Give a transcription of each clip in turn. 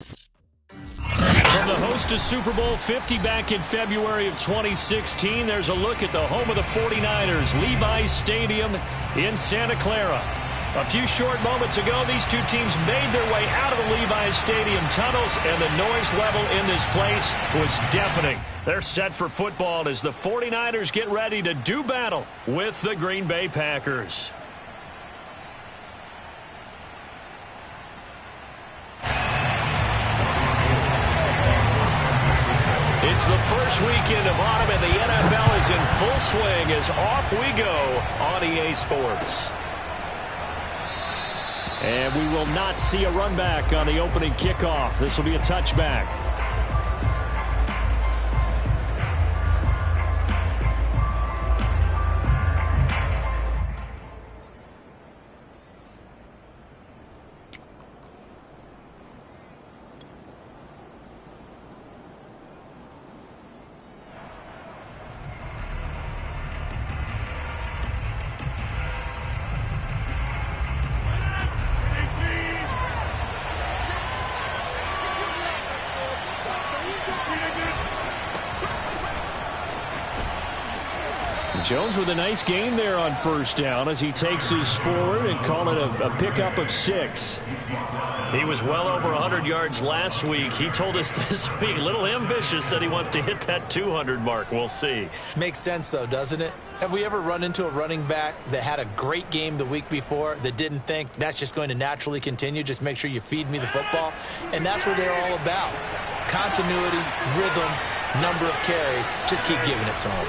From the host of Super Bowl 50 back in February of 2016, there's a look at the home of the 49ers, Levi's Stadium in Santa Clara. A few short moments ago, these two teams made their way out of the Levi's Stadium tunnels, and the noise level in this place was deafening. They're set for football as the 49ers get ready to do battle with the Green Bay Packers. It's the first weekend of autumn, and the NFL is in full swing as off we go on EA Sports. And we will not see a run back on the opening kickoff. This will be a touchback. Jones with a nice gain there on first down as he takes us forward and call it a pickup of 6. He was well over 100 yards last week. He told us this week, a little ambitious, that he wants to hit that 200 mark. We'll see. Makes sense, though, doesn't it? Have we ever run into a running back that had a great game the week before that didn't think that's just going to naturally continue? Just make sure you feed me the football. And that's what they're all about. Continuity, rhythm, number of carries. Just keep giving it to him.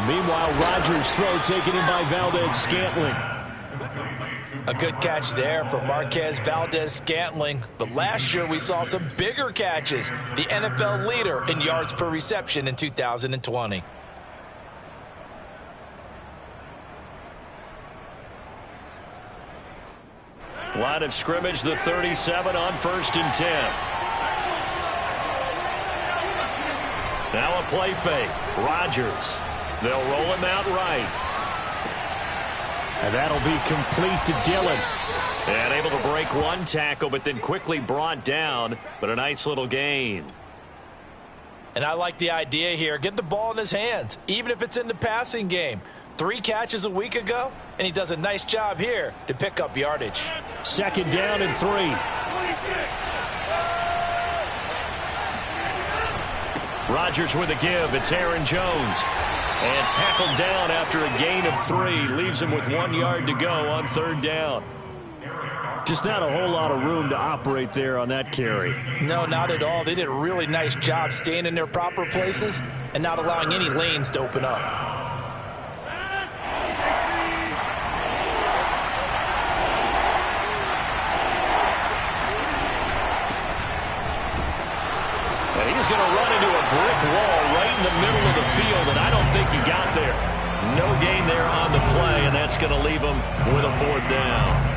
Meanwhile, Rodgers' throw taken in by Valdez-Scantling. A good catch there for Marquez Valdez-Scantling. But last year we saw some bigger catches. The NFL leader in yards per reception in 2020. Line of scrimmage, the 37 on 1st and 10. Now a play fake. Rodgers. They'll roll him out right. And that'll be complete to Dillon. And able to break one tackle, but then quickly brought down. But a nice little gain. And I like the idea here. Get the ball in his hands, even if it's in the passing game. 3 catches a week ago, and he does a nice job here to pick up yardage. 2nd down and 3. Rodgers with a give. It's Aaron Jones. And tackled down after a gain of 3. Leaves him with 1 yard to go on 3rd down. Just not a whole lot of room to operate there on that carry. No, not at all. They did a really nice job staying in their proper places and not allowing any lanes to open up. And he's going to run into a brick wall right in the middle of the field, and I don't think he got there. No gain there on the play, and that's going to leave him with a 4th down.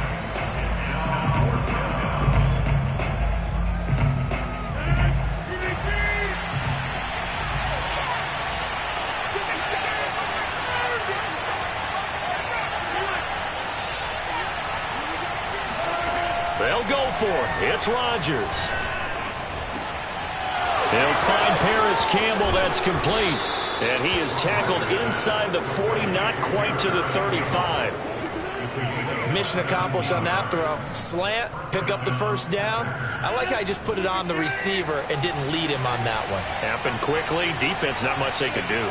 They'll go for it. It's Rodgers. They'll find Paris Campbell. That's complete. And he is tackled inside the 40, not quite to the 35. Mission accomplished on that throw. Slant, pick up the 1st down. I like how he just put it on the receiver and didn't lead him on that one. Happened quickly. Defense, not much they could do.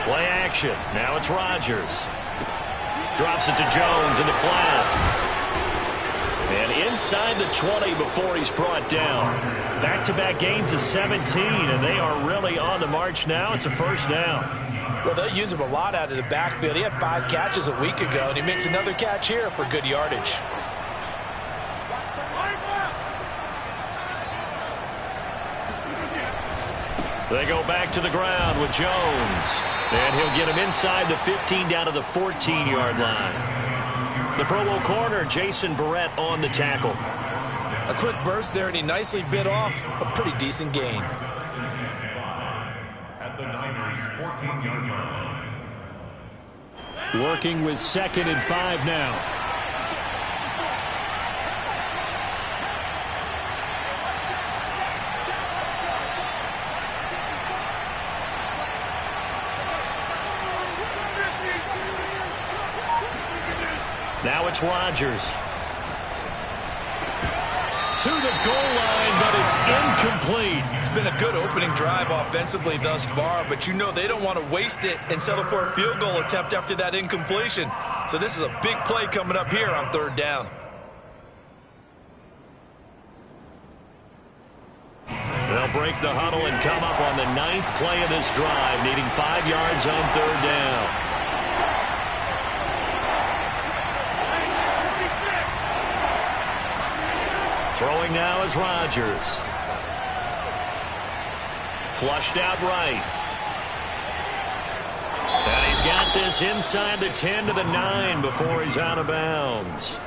Play action. Now it's Rodgers. Drops it to Jones in the flat. And inside the 20 before he's brought down. Back-to-back gains of 17, and they are really on the march now. It's a 1st down. Well, they'll use him a lot out of the backfield. He had 5 catches a week ago, and he makes another catch here for good yardage. They go back to the ground with Jones. And he'll get him inside the 15 down to the 14-yard line. The Pro Bowl corner, Jason Barrett, on the tackle. A quick burst there, and he nicely bit off a pretty decent gain. at the Niners' 14-yard line. Working with 2nd and 5 now. Now it's Rodgers. To the goal line, but it's incomplete. It's been a good opening drive offensively thus far, but you know they don't want to waste it and settle for a field goal attempt after that incompletion. So this is a big play coming up here on 3rd down. They'll break the huddle and come up on the 9th play of this drive, needing 5 yards on 3rd down. Throwing now is Rodgers. Flushed out right. And he's got this inside the 10 to the 9 before he's out of bounds.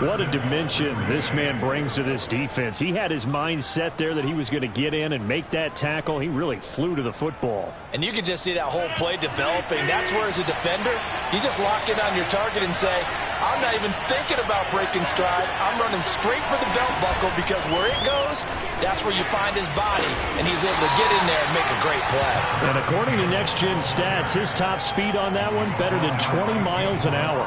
What a dimension this man brings to this defense. He had his mind set there that he was going to get in and make that tackle. He really flew to the football. And you can just see that whole play developing. That's where, as a defender, you just lock in on your target and say, I'm not even thinking about breaking stride. I'm running straight for the belt buckle, because where it goes, that's where you find his body. And he was able to get in there and make a great play. And according to Next Gen Stats, his top speed on that one, better than 20 miles an hour.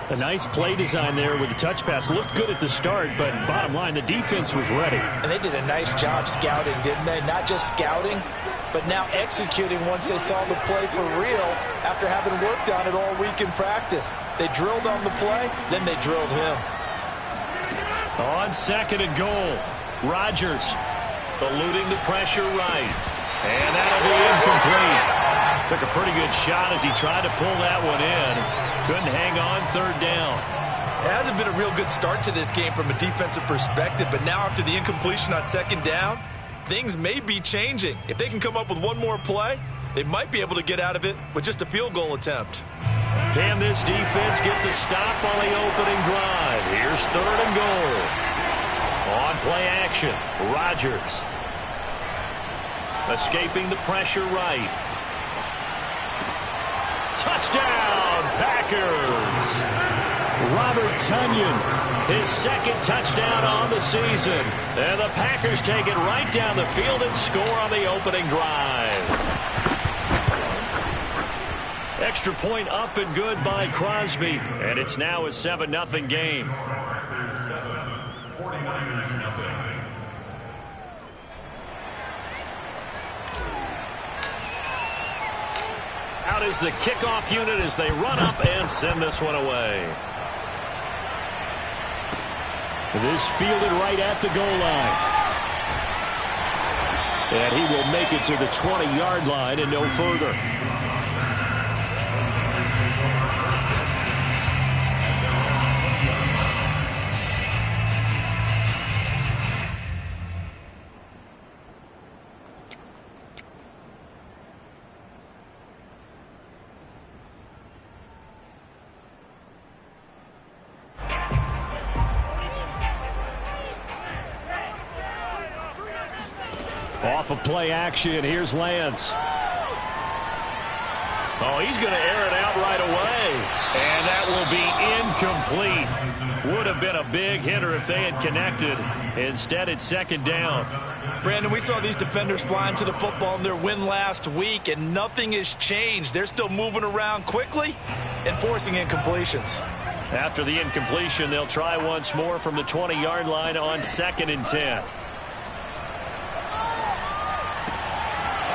A nice play design there with the touch pass. Looked good at the start, but bottom line, the defense was ready. And they did a nice job scouting, didn't they? Not just scouting, but now executing once they saw the play for real after having worked on it all week in practice. They drilled on the play, then they drilled him. On 2nd and goal, Rodgers eluding the pressure right. And that'll be incomplete. Took a pretty good shot as he tried to pull that one in. Couldn't hang on 3rd down. It hasn't been a real good start to this game from a defensive perspective, but now after the incompletion on 2nd down, things may be changing. If they can come up with one more play, they might be able to get out of it with just a field goal attempt. Can this defense get the stop on the opening drive? Here's 3rd and goal. On play action, Rodgers. Escaping the pressure right. Touchdown, Packers! Robert Tonyan, his 2nd touchdown on the season. And the Packers take it right down the field and score on the opening drive. Extra point up and good by Crosby. And it's now a 7-0 game. 49ers nothing. Out is the kickoff unit as they run up and send this one away. This fielded right at the goal line. And he will make it to the 20-yard line and no further. Off of play action, here's Lance. Oh, he's going to air it out right away. And that will be incomplete. Would have been a big hitter if they had connected. Instead, it's 2nd down. Brandon, we saw these defenders flying to the football in their win last week, and nothing has changed. They're still moving around quickly and forcing incompletions. After the incompletion, they'll try once more from the 20-yard line on 2nd and 10.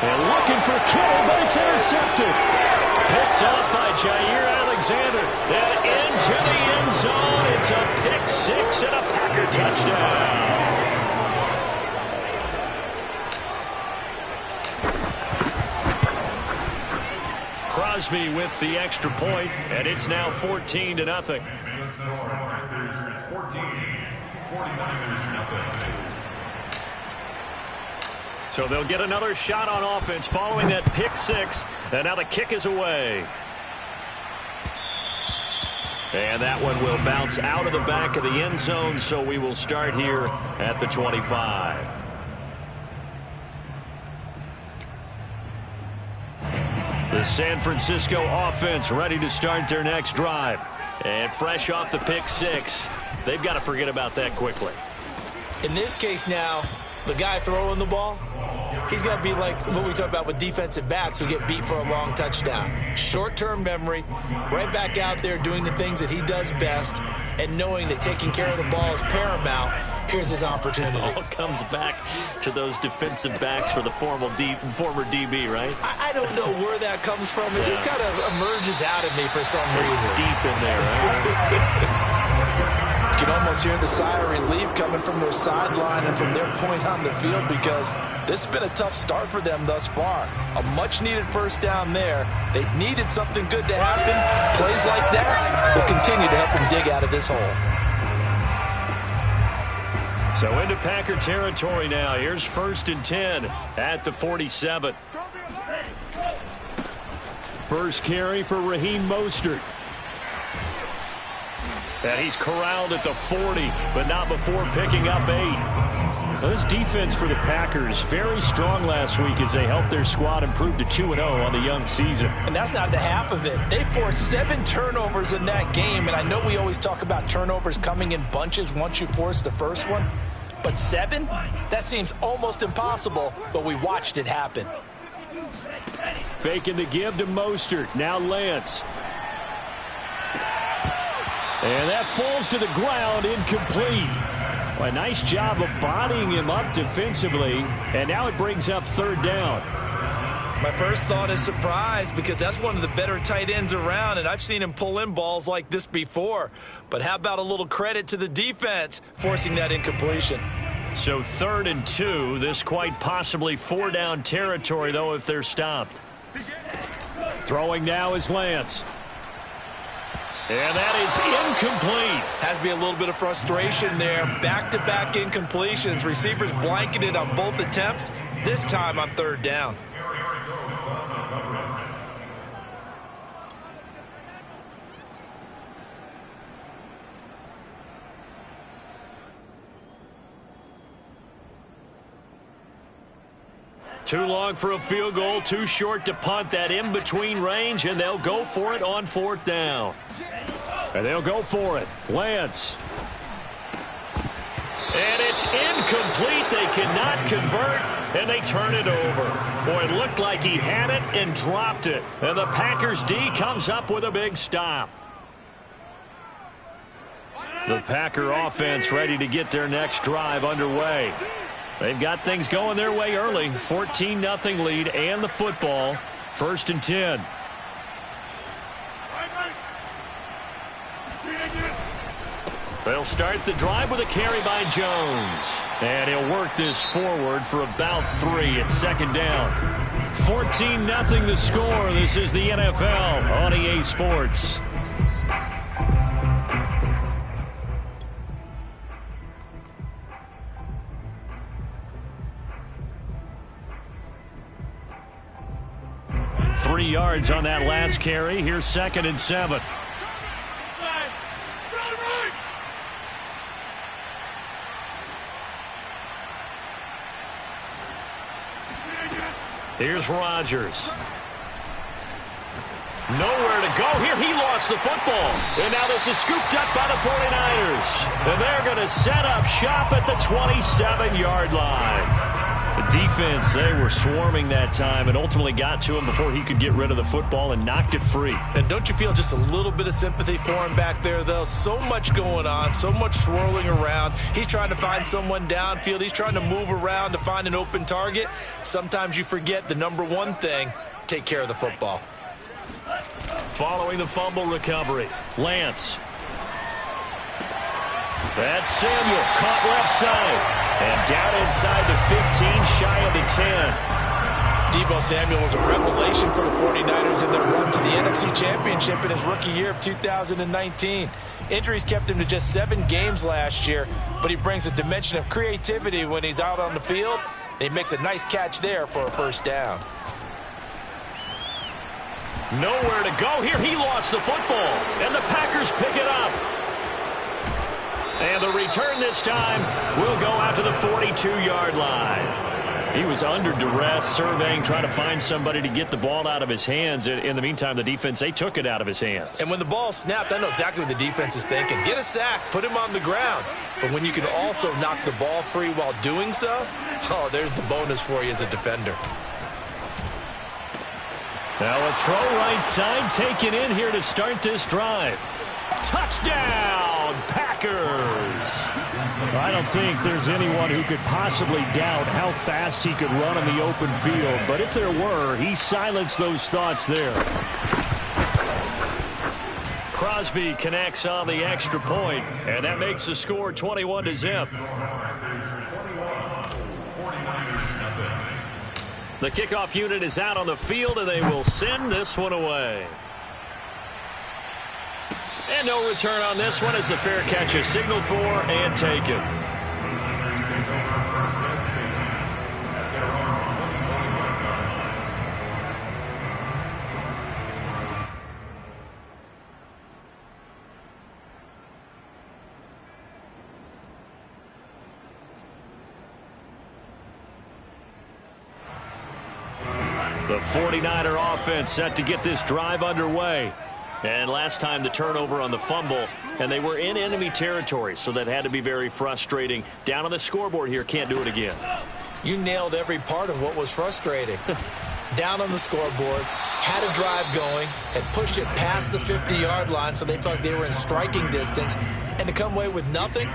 And looking for Kittle, but it's intercepted. Picked off by Jair Alexander. And into the end zone. It's a pick 6 and a Packer touchdown. Crosby with the extra point, and it's now 14-0. Packers 14, 49ers nothing. So they'll get another shot on offense following that pick 6. And now the kick is away. And that one will bounce out of the back of the end zone, so we will start here at the 25. The San Francisco offense ready to start their next drive. And fresh off the pick six, they've got to forget about that quickly. In this case now, the guy throwing the ball, he's got to be like what we talk about with defensive backs who get beat for a long touchdown. Short-term memory, right back out there doing the things that he does best, and knowing that taking care of the ball is paramount. Here's his opportunity. It all comes back to those defensive backs for the former DB, right? I don't know where that comes from. It just kind of emerges out of me for some reason. It's deep in there, right? You can almost hear the sigh of relief coming from their sideline and from their point on the field, because this has been a tough start for them thus far. A much-needed first down there. They needed something good to happen. Plays like that will continue to help them dig out of this hole. So into Packer territory now. Here's 1st and 10 at the 47. First carry for Raheem Mostert. And he's corralled at the 40, but not before picking up 8. This defense for the Packers, very strong last week as they helped their squad improve to 2-0 on the young season. And that's not the half of it. They forced 7 turnovers in that game, and I know we always talk about turnovers coming in bunches once you force the first one, but 7? That seems almost impossible, but we watched it happen. Faking the give to Mostert. Now Lance. And that falls to the ground, incomplete. Well, a nice job of bodying him up defensively, and now it brings up 3rd down. My first thought is surprise, because that's one of the better tight ends around, and I've seen him pull in balls like this before. But how about a little credit to the defense forcing that incompletion? So 3rd and 2, this quite possibly 4-down territory, though, if they're stopped. Throwing now is Lance. And that is incomplete. Has to be a little bit of frustration there. Back-to-back incompletions. Receivers blanketed on both attempts, this time on 3rd down. Too long for a field goal, too short to punt. That in-between range, and they'll go for it on 4th down. And they'll go for it. Lance. And it's incomplete. They cannot convert, and they turn it over. Boy, it looked like he had it and dropped it. And the Packers D comes up with a big stop. The Packer offense ready to get their next drive underway. They've got things going their way early. 14-0 lead and the football. 1st and 10. They'll start the drive with a carry by Jones. And he'll work this forward for about 3 at 2nd down. 14-0 the score. This is the NFL on EA Sports. Three yards on that last carry. Here's 2nd and 7. Here's Rodgers. Nowhere to go here. He lost the football. And now this is scooped up by the 49ers. And they're going to set up shop at the 27-yard line. The defense, they were swarming that time and ultimately got to him before he could get rid of the football and knocked it free. And don't you feel just a little bit of sympathy for him back there, though? So much going on, so much swirling around. He's trying to find someone downfield. He's trying to move around to find an open target. Sometimes you forget the number one thing, take care of the football. Following the fumble recovery, Lance. That's Samuel, caught left side. And down inside the 15, shy of the 10. Deebo Samuel was a revelation for the 49ers in their run to the NFC Championship in his rookie year of 2019. Injuries kept him to just 7 games last year, but he brings a dimension of creativity when he's out on the field, and he makes a nice catch there for a first down. Nowhere to go here. He lost the football, and the Packers pick it up. And the return this time will go out to the 42-yard line. He was under duress, surveying, trying to find somebody to get the ball out of his hands. In the meantime, the defense, they took it out of his hands. And when the ball snapped, I know exactly what the defense is thinking. Get a sack, put him on the ground. But when you can also knock the ball free while doing so, oh, there's the bonus for you as a defender. Now a throw right side taken in here to start this drive. Touchdown, Packers! I don't think there's anyone who could possibly doubt how fast he could run on the open field. But if there were, he silenced those thoughts there. Crosby connects on the extra point, and that makes the score 21-0. The kickoff unit is out on the field, and they will send this one away. And no return on this one as the fair catch is signaled for and taken. The 49er offense set to get this drive underway. And last time the turnover on the fumble, and they were in enemy territory, so that had to be very frustrating. Down on the scoreboard here, can't do it again. You nailed every part of what was frustrating. Down on the scoreboard, had a drive going, had pushed it past the 50-yard line so they felt like they were in striking distance, and to come away with nothing,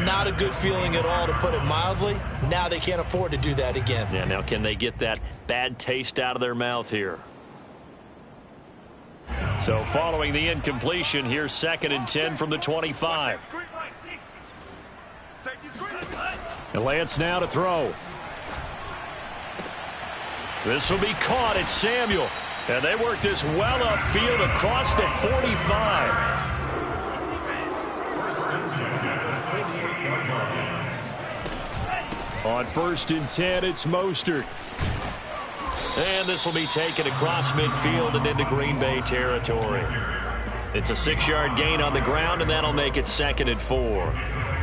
not a good feeling at all, to put it mildly. Now they can't afford to do that again. Yeah, now can they get that bad taste out of their mouth here? So following the incompletion, here's 2nd and 10 from the 25. And Lance now to throw. This will be caught. It's Samuel. And they work this well upfield across the 45. On 1st and 10, it's Mostert. And this will be taken across midfield and into Green Bay territory. It's a 6-yard gain on the ground, and that'll make it 2nd and 4.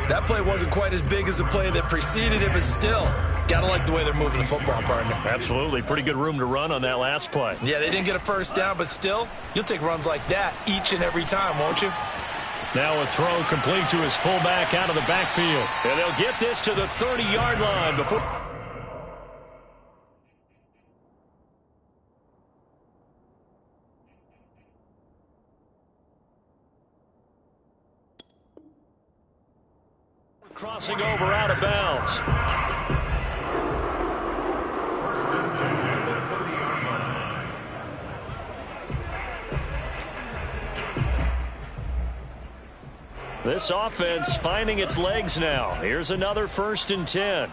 That play wasn't quite as big as the play that preceded it, but still, gotta like the way they're moving the football, partner. Absolutely. Pretty good room to run on that last play. Yeah, they didn't get a first down, but still, you'll take runs like that each and every time, won't you? Now a throw complete to his fullback out of the backfield. And they'll get this to the 30-yard line before... Crossing over out of bounds. This offense finding its legs now. Here's another 1st and 10.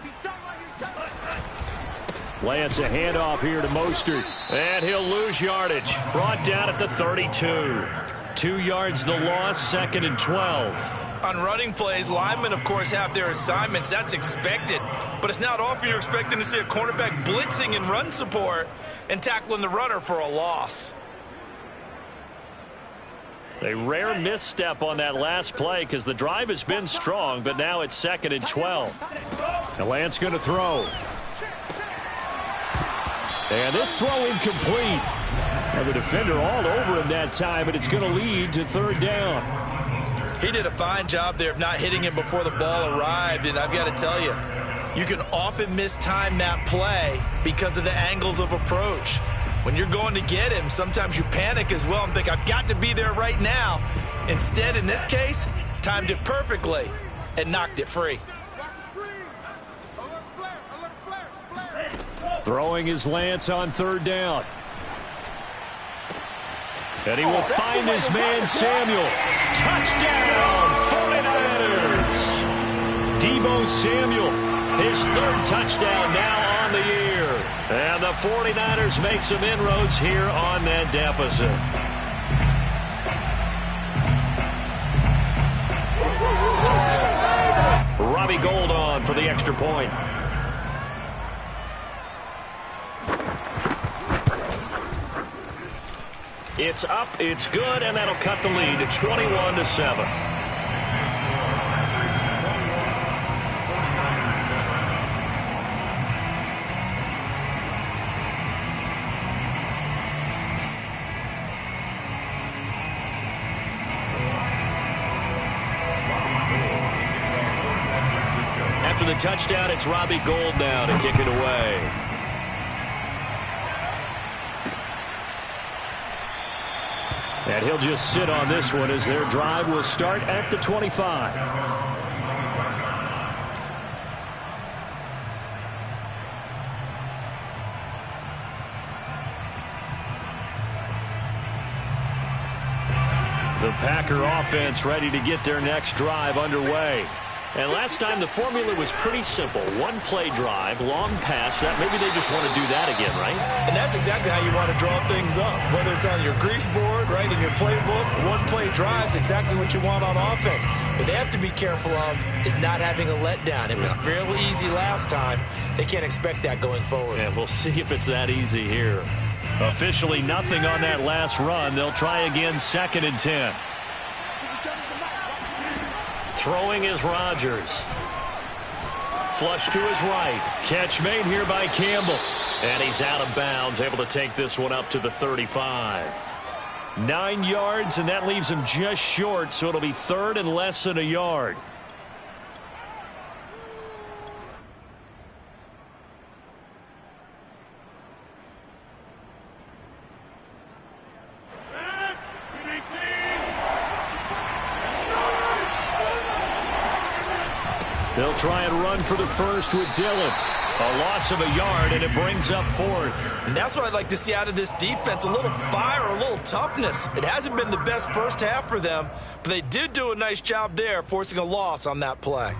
Lance a handoff here to Mostert. And he'll lose yardage. Brought down at the 32. 2 yards the loss, 2nd and 12. On running plays, linemen, of course, have their assignments. That's expected. But it's not often you're expecting to see a cornerback blitzing in run support and tackling the runner for a loss. A rare misstep on that last play because the drive has been strong, but now it's 2nd and 12. And Lance going to throw. And this throw incomplete. And the defender all over him that time, but it's going to lead to 3rd down. He did a fine job there of not hitting him before the ball arrived, and I've got to tell you, you can often mistime that play because of the angles of approach. When you're going to get him, sometimes you panic as well and think, I've got to be there right now. Instead, in this case, timed it perfectly and knocked it free. Throwing his Lance on 3rd down. And he will find his man, Samuel. Touchdown, 49ers! Deebo Samuel, his 3rd touchdown now on the year. And the 49ers make some inroads here on that deficit. Robbie Gould on for the extra point. It's up, it's good, and that'll cut the lead to 21-7. for the touchdown. It's Robbie Gould now to kick it away. And he'll just sit on this one as their drive will start at the 25. The Packer offense ready to get their next drive underway. And last time the formula was pretty simple. One-play drive, long pass. That maybe they just want to do that again, right? And that's exactly how you want to draw things up. Whether it's on your grease board, right, in your playbook, one-play drive's exactly what you want on offense. What they have to be careful of is not having a letdown. It was fairly easy last time. They can't expect that going forward. And we'll see if it's that easy here. Officially nothing on that last run. They'll try again, 2nd and 10. Throwing is Rodgers. Flush to his right. Catch made here by Campbell. And he's out of bounds, able to take this one up to the 35. 9 yards, and that leaves him just short, so it'll be 3rd and less than a yard. They'll try and run for the first with Dillon. A loss of a yard, and it brings up 4th. And that's what I'd like to see out of this defense, a little fire, a little toughness. It hasn't been the best first half for them, but they did do a nice job there, forcing a loss on that play.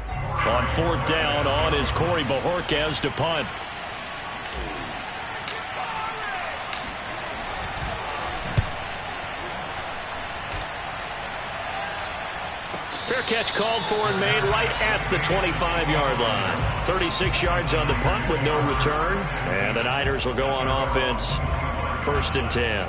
On 4th down, on is Corey Bajorquez to punt. Fair catch called for and made right at the 25-yard line. 36 yards on the punt with no return. And the Niners will go on offense, 1st and 10.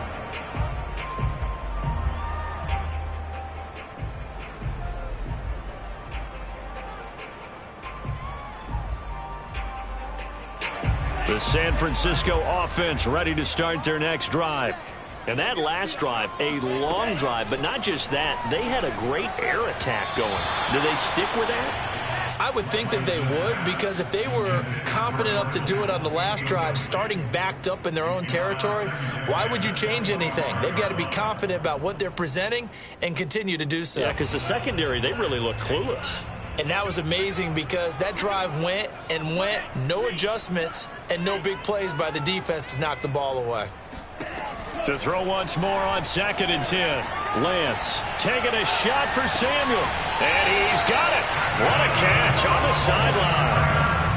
The San Francisco offense ready to start their next drive. And that last drive, a long drive, but not just that. They had a great air attack going. Do they stick with that? I would think that they would, because if they were confident enough to do it on the last drive, starting backed up in their own territory, why would you change anything? They've got to be confident about what they're presenting and continue to do so. Yeah, because the secondary, they really looked clueless. And that was amazing because that drive went and went, no adjustments, and no big plays by the defense to knock the ball away. To throw once more on 2nd and 10. Lance taking a shot for Samuel. And he's got it. What a catch on the sideline.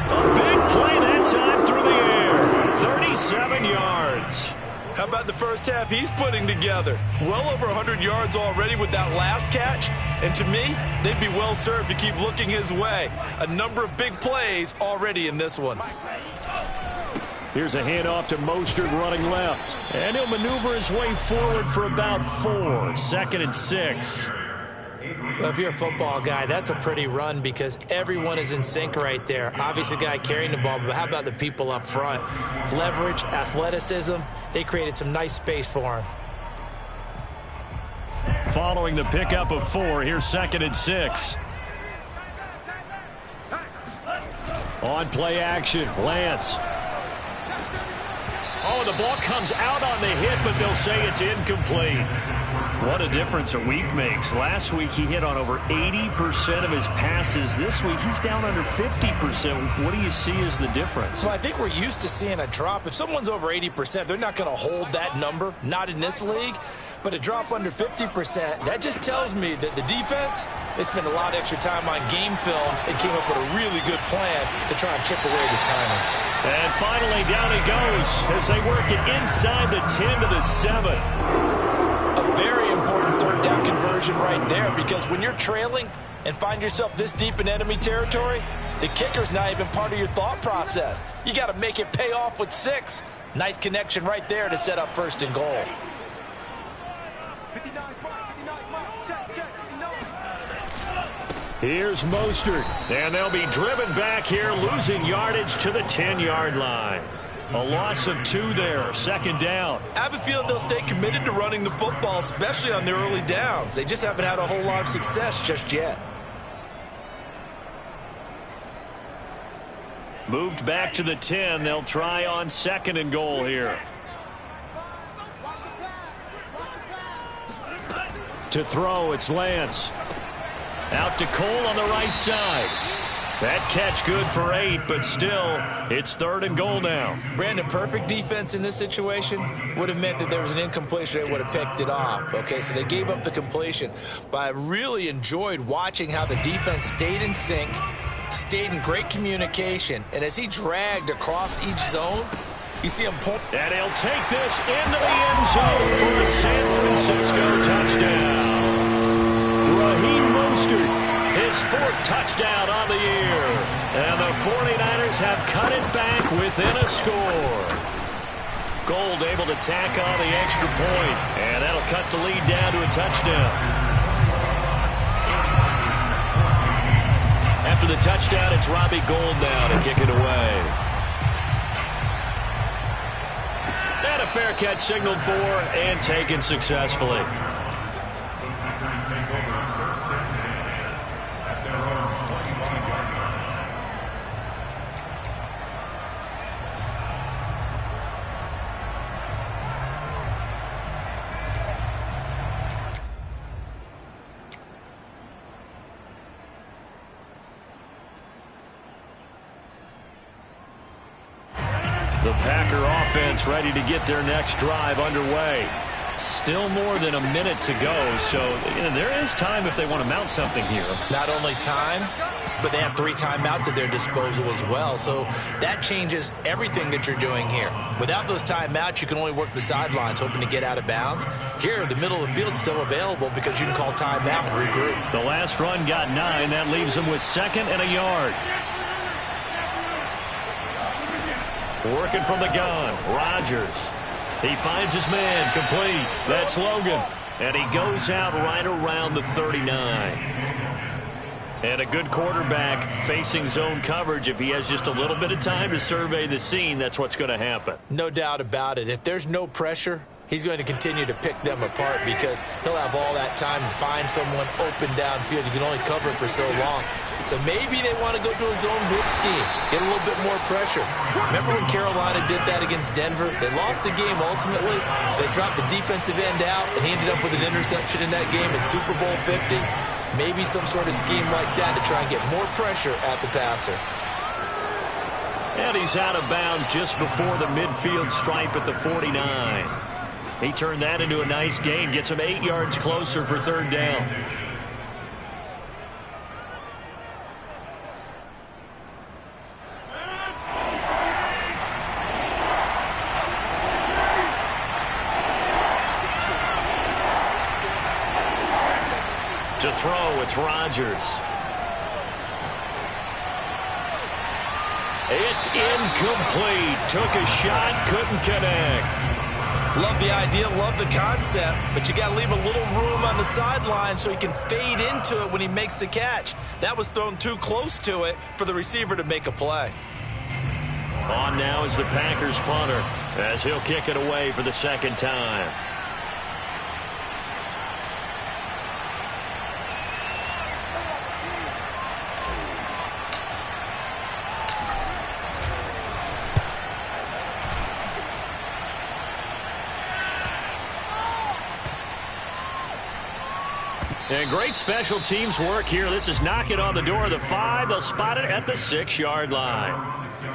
A big play that time through the air. 37 yards. How about the first half he's putting together? Well over 100 yards already with that last catch. And to me, they'd be well served to keep looking his way. A number of big plays already in this one. Here's a handoff to Mostert running left. And he'll maneuver his way forward for about 4. 2nd and 6. Well, if you're a football guy, that's a pretty run because everyone is in sync right there. Obviously, the guy carrying the ball, but how about the people up front? Leverage, athleticism, they created some nice space for him. Following the pickup of 4, here's 2nd and 6. On play action, Lance. Oh, the ball comes out on the hit, but they'll say it's incomplete. What a difference a week makes. Last week he hit on over 80% of his passes. This week he's down under 50%. What do you see as the difference? Well, I think we're used to seeing a drop. If someone's over 80%, they're not going to hold that number, not in this league. But a drop under 50%, that just tells me that the defense, they spent a lot of extra time on game films and came up with a really good plan to try and chip away this timing. And finally, down he goes as they work it inside the 10 to the 7. A very important 3rd down conversion right there, because when you're trailing and find yourself this deep in enemy territory, the kicker's not even part of your thought process. You got to make it pay off with 6. Nice connection right there to set up 1st and goal. Here's Mostert, and they'll be driven back here, losing yardage to the 10-yard line. A loss of 2 there, 2nd down. I have a feeling they'll stay committed to running the football, especially on their early downs. They just haven't had a whole lot of success just yet. Moved back to the 10. They'll try on 2nd and goal here. To throw, it's Lance. Out to Cole on the right side. That catch good for 8, but still, it's 3rd and goal now. Brandon, perfect defense in this situation would have meant that there was an incompletion. They would have picked it off. Okay, so they gave up the completion. But I really enjoyed watching how the defense stayed in sync, stayed in great communication, and as he dragged across each zone, you see him pull. And he'll take this into the end zone for a San Francisco touchdown. Raheem Mostert, his 4th touchdown on the year. And the 49ers have cut it back within a score. Gold able to tack on the extra point, and that'll cut the lead down to a touchdown. After the touchdown, it's Robbie Gould now to kick it away. And a fair catch signaled for and taken successfully. The Packer offense ready to get their next drive underway. Still more than a minute to go, so there is time if they want to mount something here. Not only time, but they have 3 timeouts at their disposal as well, so that changes everything that you're doing here. Without those timeouts, you can only work the sidelines, hoping to get out of bounds. Here, the middle of the field is still available because you can call timeout and regroup. The last run got 9. That leaves them with 2nd and a yard. Working from the gun, Rodgers. He finds his man, complete. That's Logan. And he goes out right around the 39. And a good quarterback facing zone coverage. If he has just a little bit of time to survey the scene, that's what's going to happen. No doubt about it. If there's no pressure, he's going to continue to pick them apart because he'll have all that time to find someone open downfield. You can only cover for so long. So maybe they want to go to a zone blitz scheme, get a little bit more pressure. Remember when Carolina did that against Denver? They lost the game ultimately. They dropped the defensive end out, and he ended up with an interception in that game in Super Bowl 50. Maybe some sort of scheme like that to try and get more pressure at the passer. And he's out of bounds just before the midfield stripe at the 49. He turned that into a nice gain, gets him 8 yards closer for 3rd down. To throw, it's Rodgers. It's incomplete. Took a shot, couldn't connect. Love the idea, love the concept, but you got to leave a little room on the sideline so he can fade into it when he makes the catch. That was thrown too close to it for the receiver to make a play. On now is the Packers punter as he'll kick it away for the 2nd time. And great special teams work here. This is knocking on the door of the 5. They'll spot it at the 6-yard line.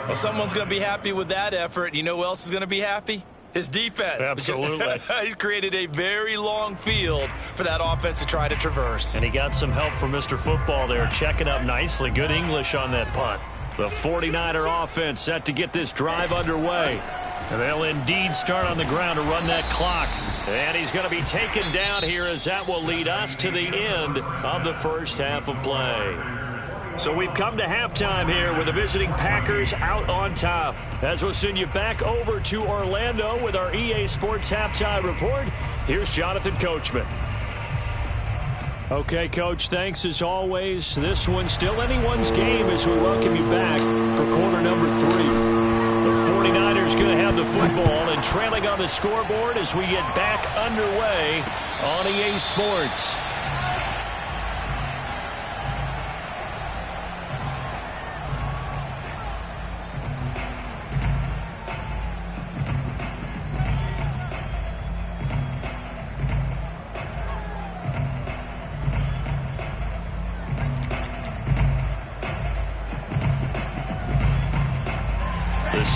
Well, someone's going to be happy with that effort. You know who else is going to be happy? His defense. Absolutely. He's created a very long field for that offense to try to traverse. And he got some help from Mr. Football there, checking up nicely. Good English on that punt. The 49er offense set to get this drive underway. And they'll indeed start on the ground to run that clock. And he's going to be taken down here as that will lead us to the end of the first half of play. So we've come to halftime here with the visiting Packers out on top. As we'll send you back over to Orlando with our EA Sports Halftime Report, here's Jonathan Coachman. Okay, Coach, thanks as always. This one's still anyone's game as we welcome you back for quarter number 3. The 49ers going to have the football and trailing on the scoreboard as we get back underway on EA Sports.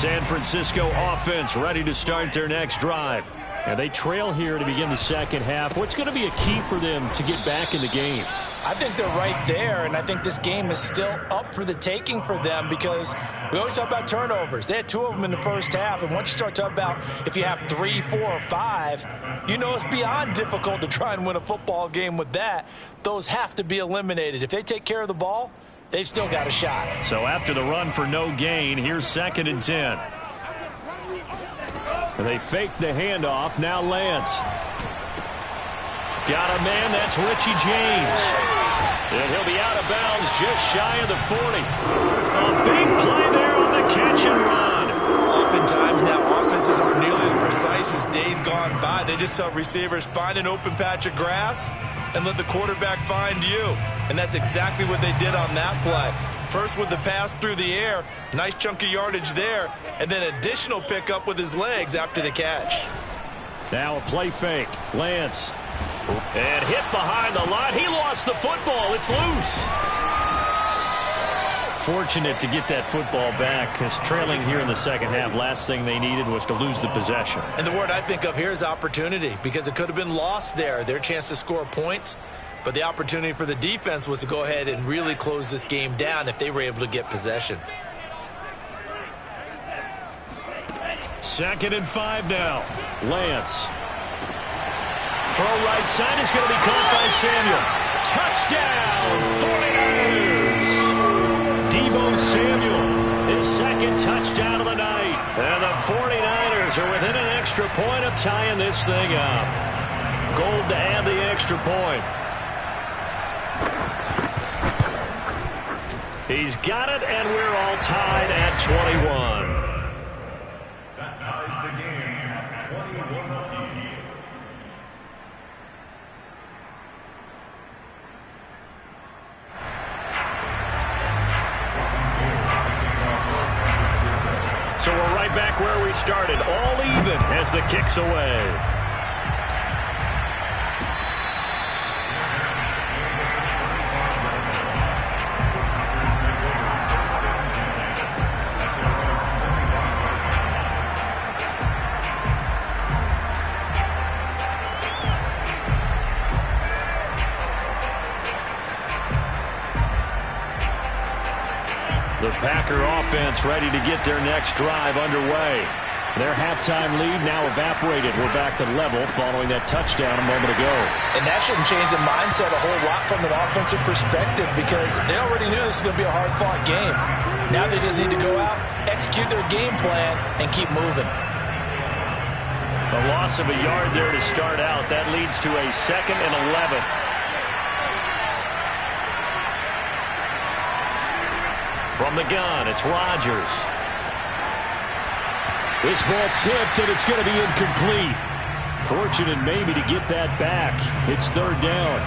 San Francisco offense ready to start their next drive. And they trail here to begin the second half. What's going to be a key for them to get back in the game? I think they're right there, and I think this game is still up for the taking for them because we always talk about turnovers. They had 2 of them in the first half, and once you start talking about if you have 3, 4, or 5, you know it's beyond difficult to try and win a football game with that. Those have to be eliminated. If they take care of the ball, they've still got a shot. So after the run for no gain, here's 2nd and 10. They fake the handoff. Now Lance. Got a man. That's Richie James. And he'll be out of bounds just shy of the 40. A big play there on the catch and run. Oftentimes now offenses aren't nearly as precise as days gone by. They just tell receivers, find an open patch of grass and let the quarterback find you. And that's exactly what they did on that play. First with the pass through the air, nice chunk of yardage there, and then additional pickup with his legs after the catch. Now a play fake. Lance. And hit behind the line. He lost the football. It's loose. Fortunate to get that football back because trailing here in the second half, last thing they needed was to lose the possession. And the word I think of here is opportunity because it could have been lost there. Their chance to score points. But the opportunity for the defense was to go ahead and really close this game down if they were able to get possession. 2nd and 5 now. Lance. Throw right side is going to be caught by Samuel. Touchdown, 49ers. Deebo Samuel, his 2nd touchdown of the night. And the 49ers are within an extra point of tying this thing up. Gold to add the extra point. He's got it, and we're all tied at 21. That ties the game at 21 apiece. So we're right back where we started, all even as the kick's away. The Packer offense ready to get their next drive underway. Their halftime lead now evaporated. We're back to level following that touchdown a moment ago. And that shouldn't change the mindset a whole lot from an offensive perspective because they already knew this was going to be a hard-fought game. Now they just need to go out, execute their game plan, and keep moving. A loss of a yard there to start out. That leads to a 2nd and 11. From the gun, it's Rodgers. This ball tipped, and it's going to be incomplete. Fortunate maybe to get that back. It's 3rd down.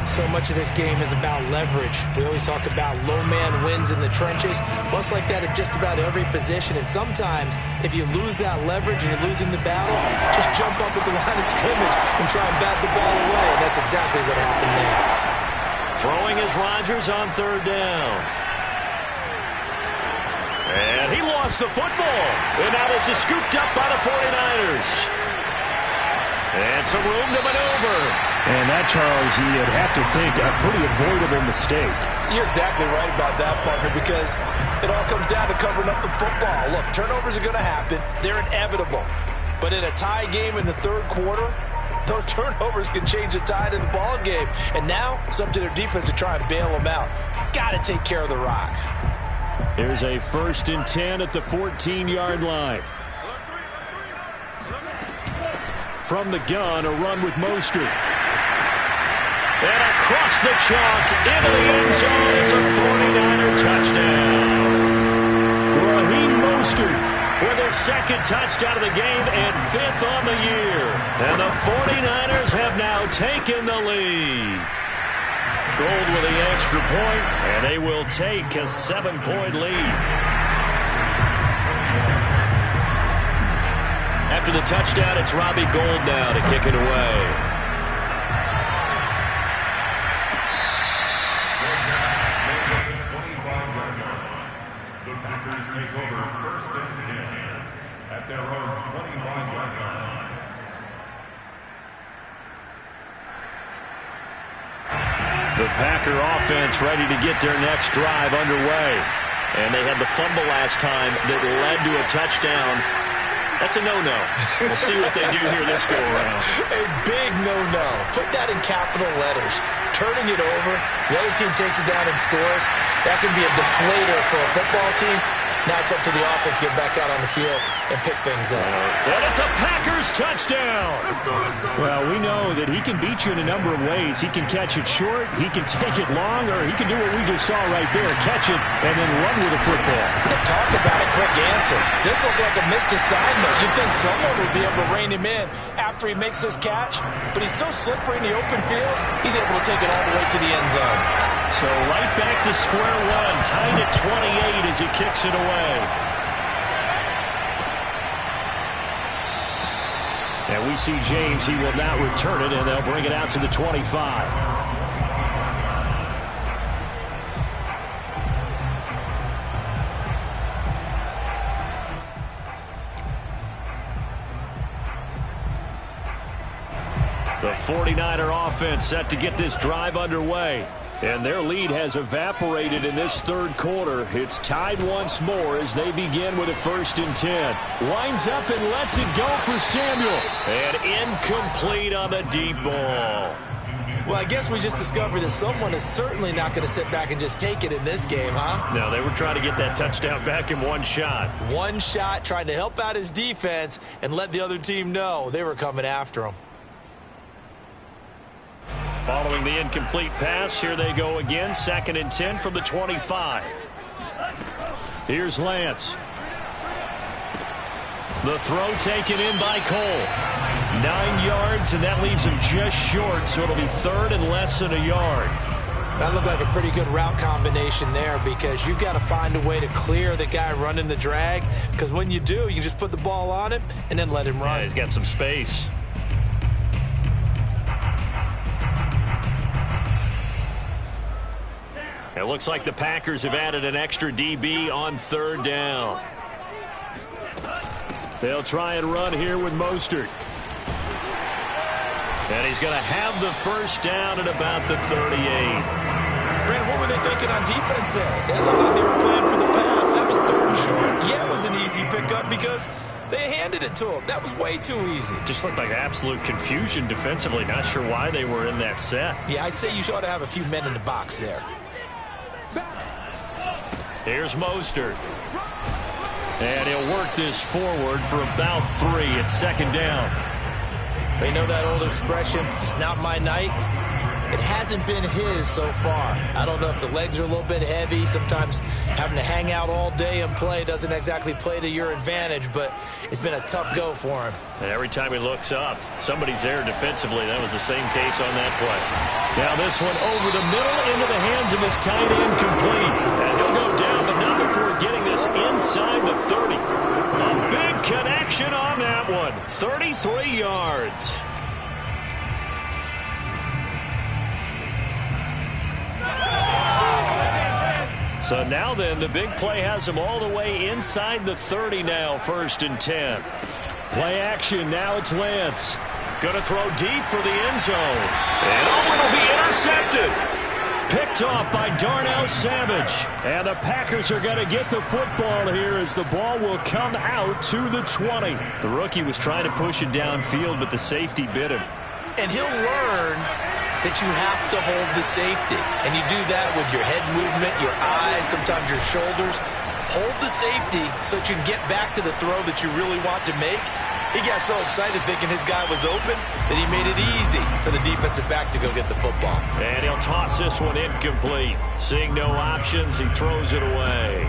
So much of this game is about leverage. We always talk about low man wins in the trenches. Well, it's like that at just about every position. And sometimes, if you lose that leverage and you're losing the battle, just jump up at the line of scrimmage and try and bat the ball away. And that's exactly what happened there. Throwing is Rodgers on 3rd down. And he lost the football. And now this is scooped up by the 49ers. And some room to maneuver. And that, Charles, you'd have to think a pretty avoidable mistake. You're exactly right about that, partner, because it all comes down to covering up the football. Look, turnovers are going to happen. They're inevitable. But in a tie game in the 3rd quarter, those turnovers can change the tide of the ball game. And now it's up to their defense to try and bail them out. Got to take care of the rock. Here's a 1st and 10 at the 14-yard line. From the gun, a run with Mostert. And across the chalk, into the end zone. It's a 49er touchdown. Raheem Mostert with his 2nd touchdown of the game and 5th on the year. And the 49ers have now taken the lead. Gold with the extra point, and they will take a 7-point lead. After the touchdown, it's Robbie Gould now to kick it away. The Packers take over 1st and The Packer offense ready to get their next drive underway. And they had the fumble last time that led to a touchdown. That's a no-no. We'll see what they do here this go-around. A big no-no. Put that in capital letters. Turning it over, the other team takes it down and scores. That can be a deflator for a football team. Now it's up to the offense to get back out on the field and pick things up. And it's a Packers touchdown. Well, we know that he can beat you in a number of ways. He can catch it short, he can take it long, or he can do what we just saw right there, catch it and then run with the football. And talk about a quick answer. This looked like a missed assignment. You'd think someone would be able to rein him in after he makes this catch, but he's so slippery in the open field, he's able to take it all the way to the end zone. So right back to square one, tied at 28 as he kicks it away. And we see James, he will not return it, and they'll bring it out to the 25. The 49er offense set to get this drive underway. And their lead has evaporated in this third quarter. It's tied once more as they begin with a 1st and 10. Winds up and lets it go for Samuel. And incomplete on the deep ball. Well, I guess we just discovered that someone is certainly not going to sit back and just take it in this game, huh? No, they were trying to get that touchdown back in one shot. One shot, trying to help out his defense and let the other team know they were coming after him. Following the incomplete pass, here they go again. 2nd and 10 from the 25. Here's Lance. The throw taken in by Cole. 9 yards, and that leaves him just short, so it'll be 3rd and less than a yard. That looked like a pretty good route combination there because you've got to find a way to clear the guy running the drag, because when you do, you can just put the ball on him and then let him run. Yeah, he's got some space. It looks like the Packers have added an extra DB on 3rd down. They'll try and run here with Mostert. And he's going to have the 1st down at about the 38. Brandon, what were they thinking on defense there? It looked like they were playing for the pass. That was 3rd and short. Yeah, it was an easy pickup because they handed it to him. That was way too easy. Just looked like absolute confusion defensively. Not sure why they were in that set. Yeah, I'd say you ought to have a few men in the box there. Here's Mostert. And he'll work this forward for about 3 at 2nd down. They know that old expression, it's not my night. It hasn't been his so far. I don't know if the legs are a little bit heavy. Sometimes having to hang out all day and play doesn't exactly play to your advantage, but it's been a tough go for him. And every time he looks up, somebody's there defensively. That was the same case on that play. Now this one over the middle into the hands of his tight end, complete. And he'll go down, but not before getting this inside the 30. A big connection on that one. 33 yards. So now then, the big play has him all the way inside the 30 now, 1st and 10. Play action, now it's Lance. Going to throw deep for the end zone. And it'll be intercepted. Picked off by Darnell Savage. And the Packers are going to get the football here as the ball will come out to the 20. The rookie was trying to push it downfield, but the safety bit him. And he'll learn that you have to hold the safety. And you do that with your head movement, your eyes, sometimes your shoulders. Hold the safety so that you can get back to the throw that you really want to make. He got so excited thinking his guy was open that he made it easy for the defensive back to go get the football. And he'll toss this one incomplete. Seeing no options, he throws it away.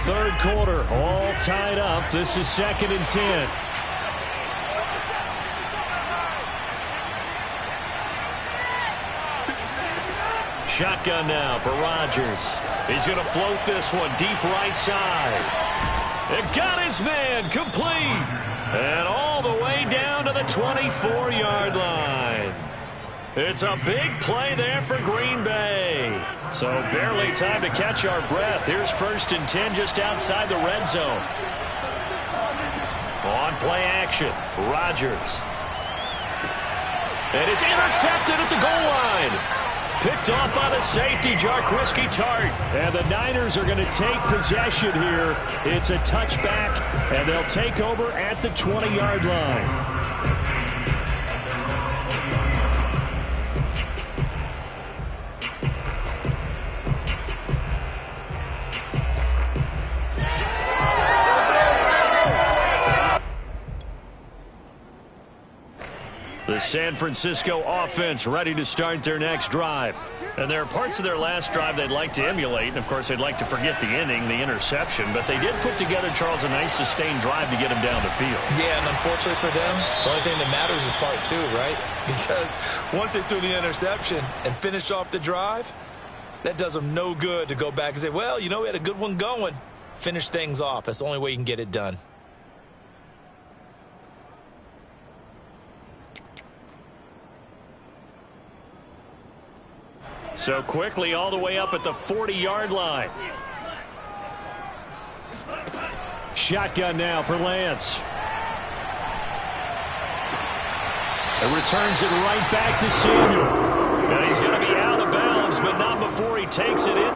3rd quarter, all tied up. This is 2nd and 10. Shotgun now for Rodgers. He's going to float this one deep right side. It got his man complete. And all the way down to the 24-yard line. It's a big play there for Green Bay. So barely time to catch our breath. Here's 1st and 10 just outside the red zone. On play action, Rodgers. And it's intercepted at the goal line. Picked off by the safety, Jarkowski Tart. And the Niners are going to take possession here. It's a touchback, and they'll take over at the 20-yard line. The San Francisco offense ready to start their next drive. And there are parts of their last drive they'd like to emulate. And, of course, they'd like to forget the ending, the interception. But they did put together, Charles, a nice sustained drive to get them down the field. Yeah, and unfortunately for them, the only thing that matters is part two, right? Because once they threw the interception and finished off the drive, that does them no good to go back and say, well, you know, we had a good one going. Finish things off. That's the only way you can get it done. So quickly all the way up at the 40-yard line. Shotgun now for Lance. And returns it right back to Samuel. And he's going to be out of bounds, but not before he takes it in.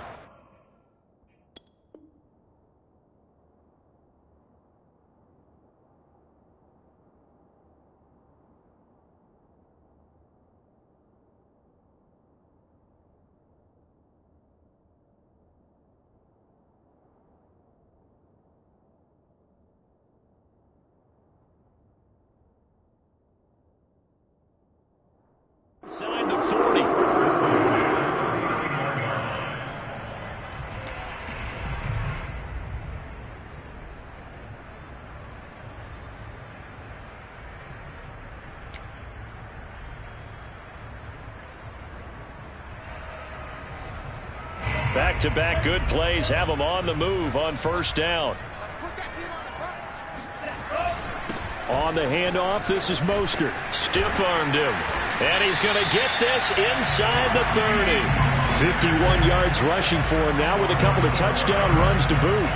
Inside the 40. Back-to-back good plays have them on the move on first down. On the handoff, this is Mostert. Stiff-armed him. And he's going to get this inside the 30. 51 yards rushing for him now with a couple of touchdown runs to boot.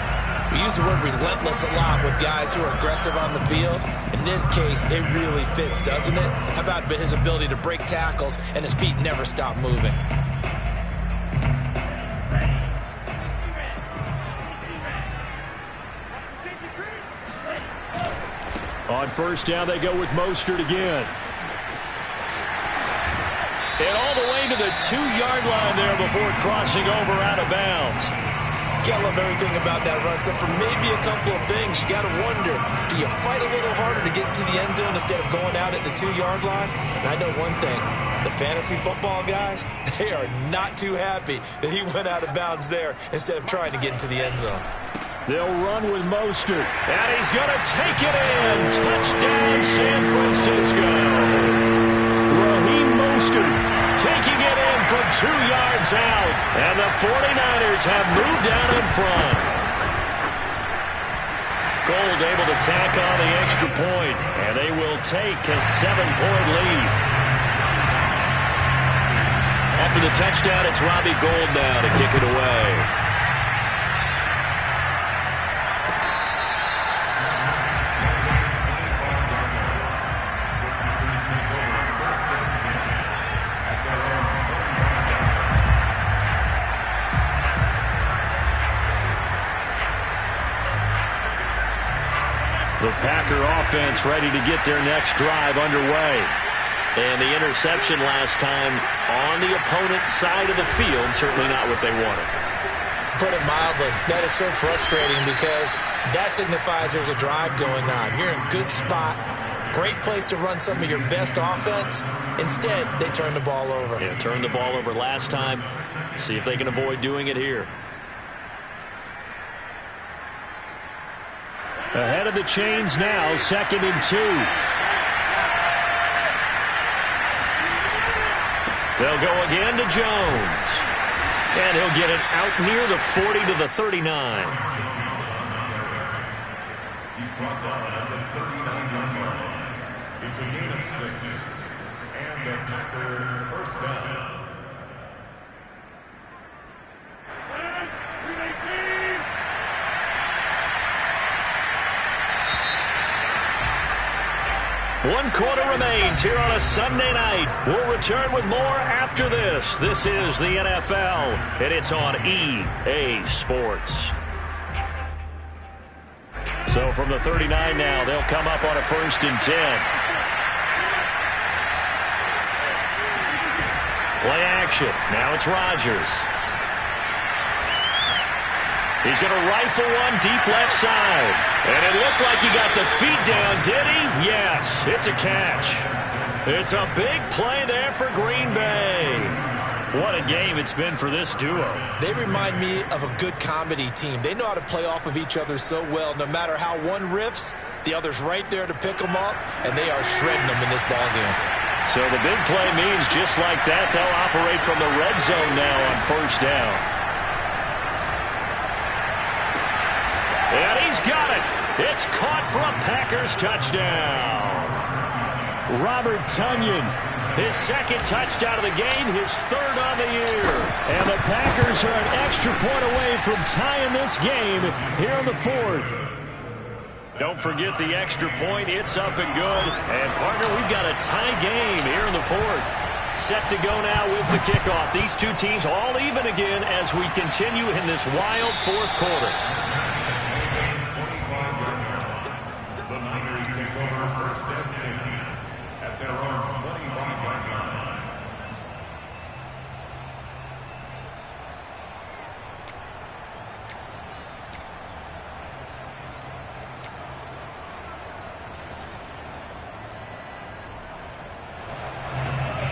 We use the word relentless a lot with guys who are aggressive on the field. In this case, it really fits, doesn't it? How about his ability to break tackles and his feet never stop moving? On first down, they go with Mostert again. And all the way to the 2-yard line there before crossing over out of bounds. You gotta love everything about that run, except for maybe a couple of things. You gotta wonder, do you fight a little harder to get into the end zone instead of going out at the 2-yard line? And I know one thing, the fantasy football guys, they are not too happy that he went out of bounds there instead of trying to get into the end zone. They'll run with Mostert. And he's going to take it in. Touchdown, San Francisco. Raheem Mostert taking it in from 2 yards out. And the 49ers have moved down in front. Gold able to tack on the extra point. And they will take a 7-point lead. After the touchdown, it's Robbie Gould now to kick it away. The Packer offense ready to get their next drive underway. And the interception last time on the opponent's side of the field, certainly not what they wanted. Put it mildly, that is so frustrating because that signifies there's a drive going on. You're in a good spot, great place to run some of your best offense. Instead, they turn the ball over. Yeah, turned the ball over last time. See if they can avoid doing it here. Ahead of the chains now, 2nd and 2. They'll go again to Jones. And he'll get it out near the 40 to the 39. He's brought down at the 39-yard line. It's a gain of 6. And the Packer first down. 1 quarter remains here on a Sunday night. We'll return with more after this. This is the NFL, and it's on EA Sports. So from the 39 now, they'll come up on a 1st and 10. Play action. Now it's Rodgers. He's going to rifle one deep left side. And it looked like he got the feet down, did he? Yes, it's a catch. It's a big play there for Green Bay. What a game it's been for this duo. They remind me of a good comedy team. They know how to play off of each other so well. No matter how one riffs, the other's right there to pick them up, and they are shredding them in this ballgame. So the big play means just like that, they'll operate from the red zone now on 1st down. And he's got it. It's caught for a Packers touchdown. Robert Tonyan, his 2nd touchdown of the game, his 3rd on the year. And the Packers are an extra point away from tying this game here in the 4th. Don't forget the extra point. It's up and good. And, partner, we've got a tie game here in the 4th. Set to go now with the kickoff. These two teams all even again as we continue in this wild 4th quarter. The Niners take over 1st and 10 at their own 25-yard line.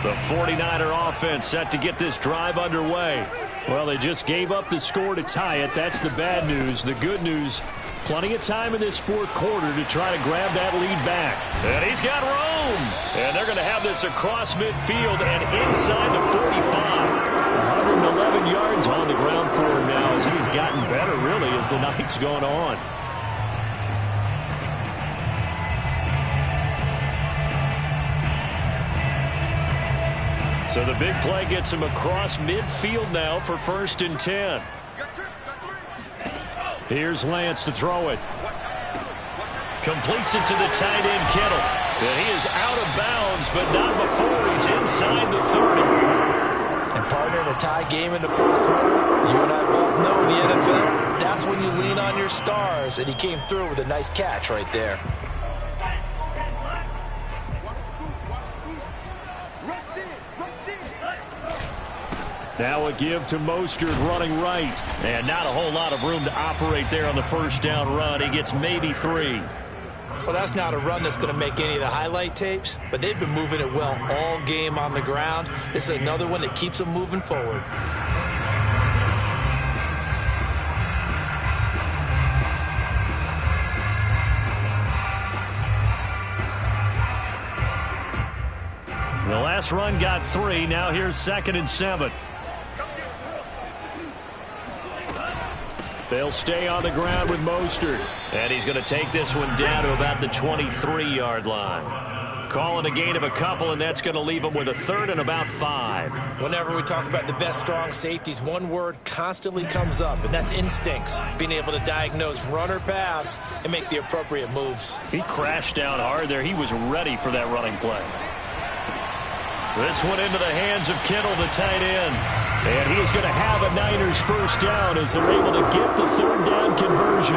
The 49er offense set to get this drive underway. Well, they just gave up the score to tie it. That's the bad news. The good news, plenty of time in this 4th quarter to try to grab that lead back. And he's got room. And they're going to have this across midfield and inside the 45. 111 yards on the ground for him now as he's gotten better, really, as the night's gone on. So the big play gets him across midfield now for 1st and 10. Here's Lance to throw it. Completes it to the tight end, Kittle. And he is out of bounds, but not before he's inside the 30. And, partner, in a tie game in the 4th quarter, you and I both know in the NFL, that's when you lean on your stars. And he came through with a nice catch right there. Now a give to Mostert running right. And not a whole lot of room to operate there on the 1st down run. He gets maybe 3. Well, that's not a run that's going to make any of the highlight tapes, but they've been moving it well all game on the ground. This is another one that keeps them moving forward. The last run got 3. Now here's 2nd and 7. They'll stay on the ground with Mostert. And he's going to take this one down to about the 23-yard line. Calling a gain of a couple, and that's going to leave him with a 3rd and about 5. Whenever we talk about the best strong safeties, one word constantly comes up, and that's instincts. Being able to diagnose run or pass and make the appropriate moves. He crashed down hard there. He was ready for that running play. This one into the hands of Kittle, the tight end. And he's going to have a Niners 1st down as they're able to get the 3rd down conversion.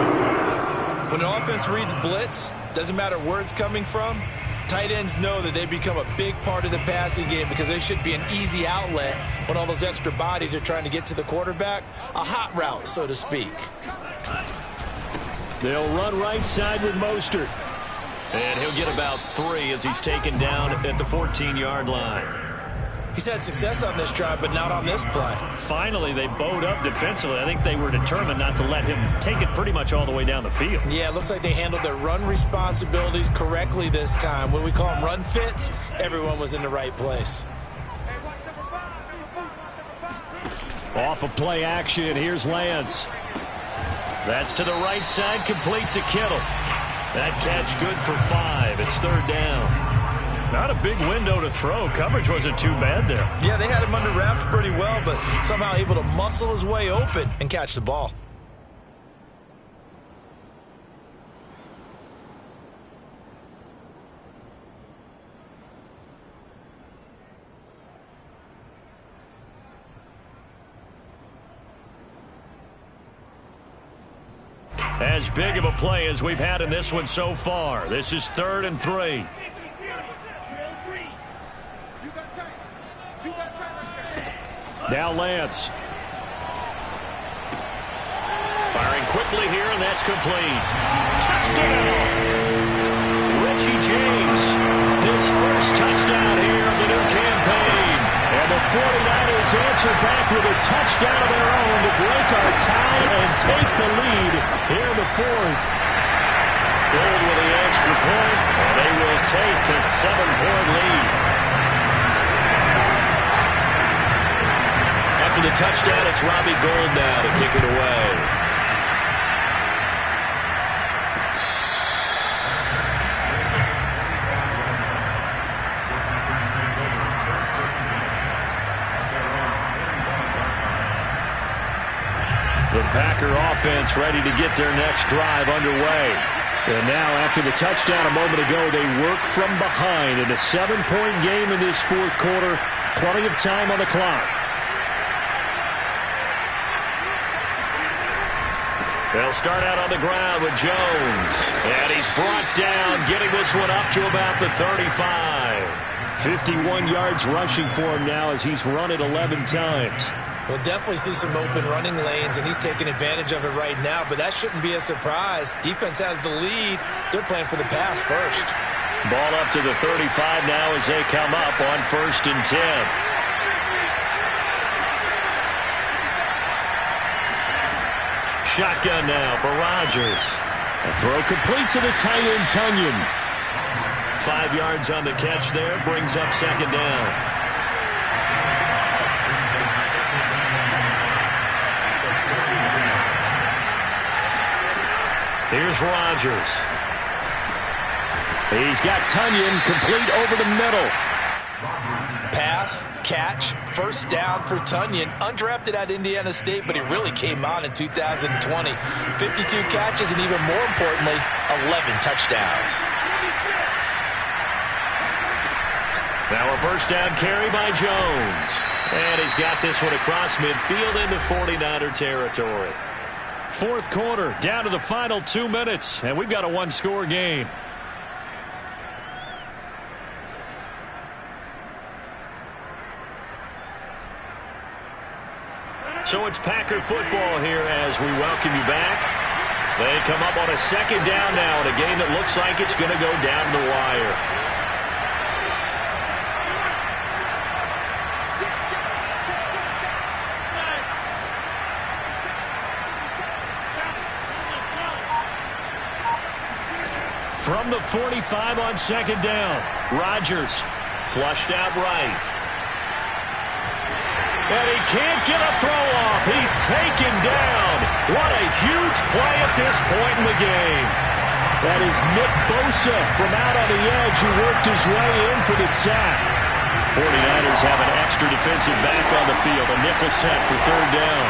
When an offense reads blitz, doesn't matter where it's coming from, tight ends know that they become a big part of the passing game because they should be an easy outlet when all those extra bodies are trying to get to the quarterback. A hot route, so to speak. They'll run right side with Mostert. And he'll get about 3 as he's taken down at the 14-yard line. He's had success on this drive, but not on this play. Finally, they bowed up defensively. I think they were determined not to let him take it pretty much all the way down the field. Yeah, it looks like they handled their run responsibilities correctly this time. When we call them run fits, everyone was in the right place. Off of play action, here's Lance. That's to the right side, complete to Kittle. That catch good for 5. It's 3rd down. Not a big window to throw. Coverage wasn't too bad there. Yeah, they had him under wraps pretty well, but somehow able to muscle his way open and catch the ball. as big of a play as we've had in this one so far. This is 3rd and 3. Now Lance. Firing quickly here, and that's complete. Touchdown! Richie James, his first touchdown here of the new campaign. And the 49ers answer back with a touchdown of their own to break our tie and take the lead here in the 4th. Gold with the extra point, and they will take the 7-point lead. After the touchdown, it's Robbie Gould now to kick it away. The Packer offense ready to get their next drive underway. And now, after the touchdown a moment ago, they work from behind in a 7-point game in this 4th quarter. Plenty of time on the clock. They'll start out on the ground with Jones. And he's brought down, getting this one up to about the 35. 51 yards rushing for him now as he's run it 11 times. We'll definitely see some open running lanes, and he's taking advantage of it right now, but that shouldn't be a surprise. Defense has the lead. They're playing for the pass first. Ball up to the 35 now as they come up on 1st and 10. Shotgun now for Rodgers. A throw complete to the tight end, Tunyon. 5 yards on the catch there, brings up 2nd down. Here's Rodgers. He's got Tunyon complete over the middle. Pass, catch, 1st down for Tunyon. Undrafted at Indiana State, but he really came on in 2020. 52 catches, and even more importantly, 11 touchdowns. Now a 1st down carry by Jones. And he's got this one across midfield into 49er territory. 4th quarter, down to the final 2 minutes, and we've got a 1-score game. So it's Packer football here as we welcome you back. They come up on a 2nd down now in a game that looks like it's going to go down the wire. From the 45 on 2nd down, Rodgers flushed out right. And he can't get a throw off. He's taken down. What a huge play at this point in the game. That is Nick Bosa from out on the edge who worked his way in for the sack. 49ers have an extra defensive back on the field. A nickel set for 3rd down.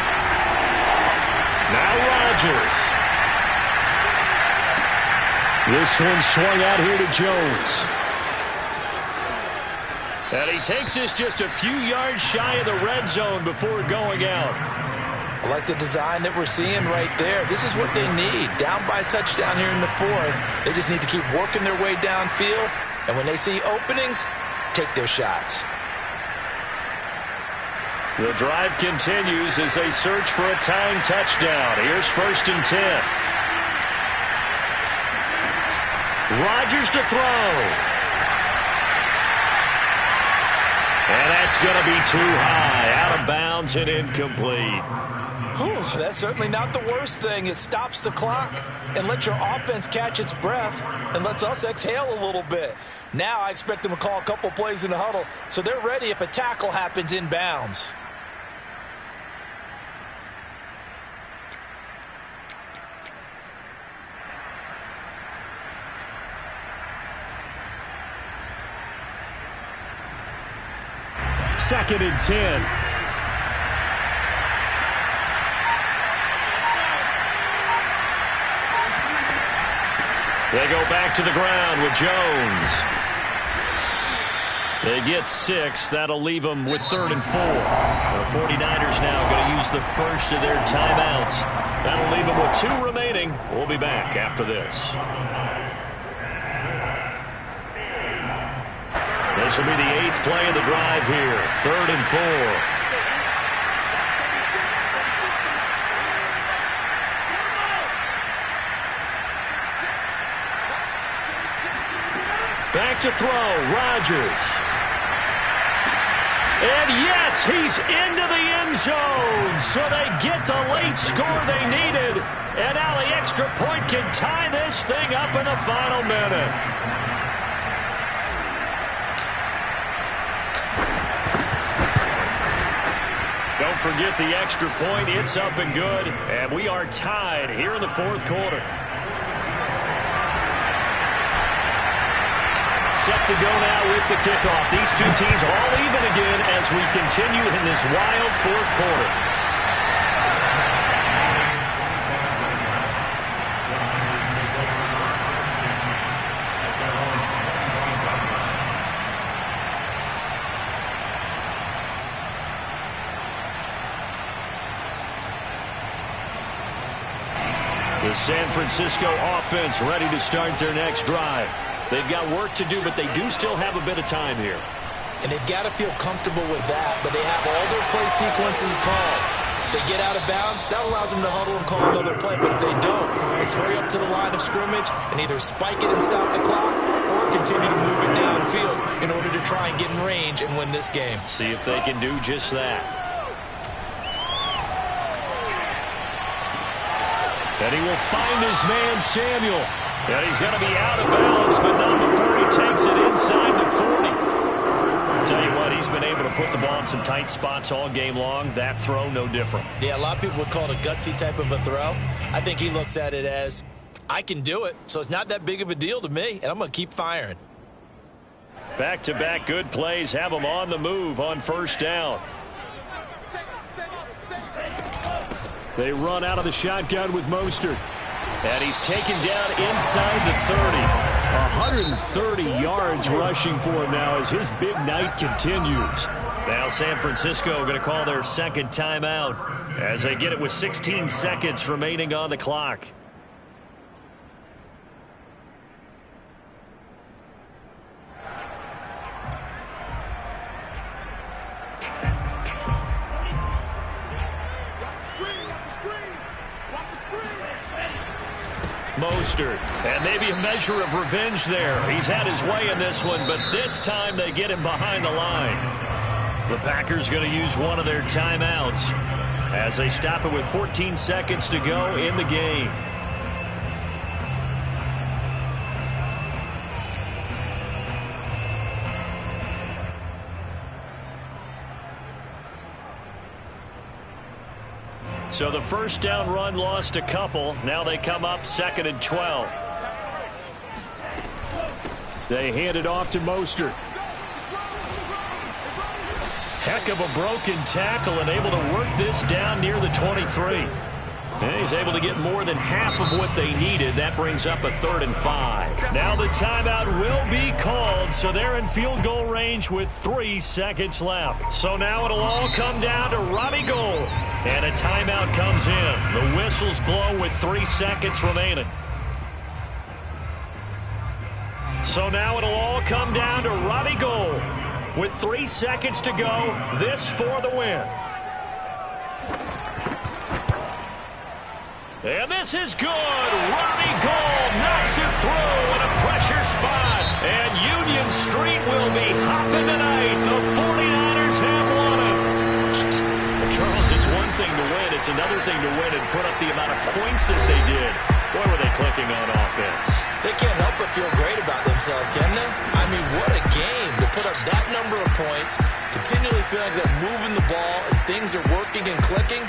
Now Rodgers. This one swung out here to Jones. And he takes this just a few yards shy of the red zone before going out. I like the design that we're seeing right there. This is what they need. Down by a touchdown here in the 4th. They just need to keep working their way downfield. And when they see openings, take their shots. The drive continues as they search for a tying touchdown. Here's 1st and 10. Rodgers to throw. And that's going to be too high. Out of bounds and incomplete. Whew, that's certainly not the worst thing. It stops the clock and lets your offense catch its breath and lets us exhale a little bit. Now I expect them to call a couple plays in the huddle so they're ready if a tackle happens in bounds. Second and 10. They go back to the ground with Jones. They get 6. That'll leave them with 3rd and 4. The 49ers now going to use the first of their timeouts. That'll leave them with 2 remaining. We'll be back after this. This will be the 8th play of the drive here. 3rd and 4. Back to throw, Rodgers. And yes, he's into the end zone. So they get the late score they needed. And now the extra point can tie this thing up in the final minute. Don't forget the extra point. It's up and good. And we are tied here in the 4th quarter. Set to go now with the kickoff. These two teams all even again as we continue in this wild 4th quarter. The San Francisco offense ready to start their next drive. They've got work to do, but they do still have a bit of time here. And they've got to feel comfortable with that, but they have all their play sequences called. If they get out of bounds, that allows them to huddle and call another play, but if they don't, it's hurry up to the line of scrimmage and either spike it and stop the clock or continue to move it downfield in order to try and get in range and win this game. See if they can do just that. And he will find his man, Samuel. And he's going to be out of bounds, but not before he takes it inside the 40. Tell you what, he's been able to put the ball in some tight spots all game long. That throw, no different. Yeah, a lot of people would call it a gutsy type of a throw. I think he looks at it as, I can do it, so it's not that big of a deal to me, and I'm going to keep firing. Back-to-back good plays have him on the move on 1st down. They run out of the shotgun with Mostert. And he's taken down inside the 30. 130 yards rushing for him now as his big night continues. Now San Francisco going to call their 2nd timeout as they get it with 16 seconds remaining on the clock. Mostert, and maybe a measure of revenge there. He's had his way in this one, but this time they get him behind the line. The Packers going to use one of their timeouts as they stop it with 14 seconds to go in the game. So the 1st down run lost a couple. Now they come up 2nd and 12. They hand it off to Mostert. Heck of a broken tackle and able to work this down near the 23. And he's able to get more than half of what they needed. That brings up a 3rd and 5. Now the timeout will be called, so they're in field goal range with 3 seconds left. So now it'll all come down to Robbie Gould. And a timeout comes in. The whistles blow with 3 seconds remaining. So now it'll all come down to Robbie Gould. With 3 seconds to go, this for the win. And this is good. Robbie Gould knocks it through in a pressure spot. And Union Street will be hopping tonight. The 49ers have won it. Well, Charles, it's one thing to win. It's another thing to win and put up the amount of points that they did. Boy, were they clicking on offense. They can't help but feel great about themselves, can they? I mean, what a game to put up that number of points, continually feeling like they're moving the ball and things are working and clicking.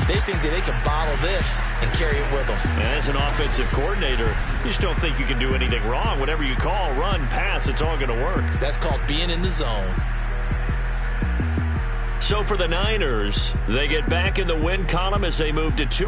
They think that they can bottle this and carry it with them. And as an offensive coordinator, you just don't think you can do anything wrong. Whatever you call, run, pass, it's all going to work. That's called being in the zone. So for the Niners, they get back in the win column as they move to 2.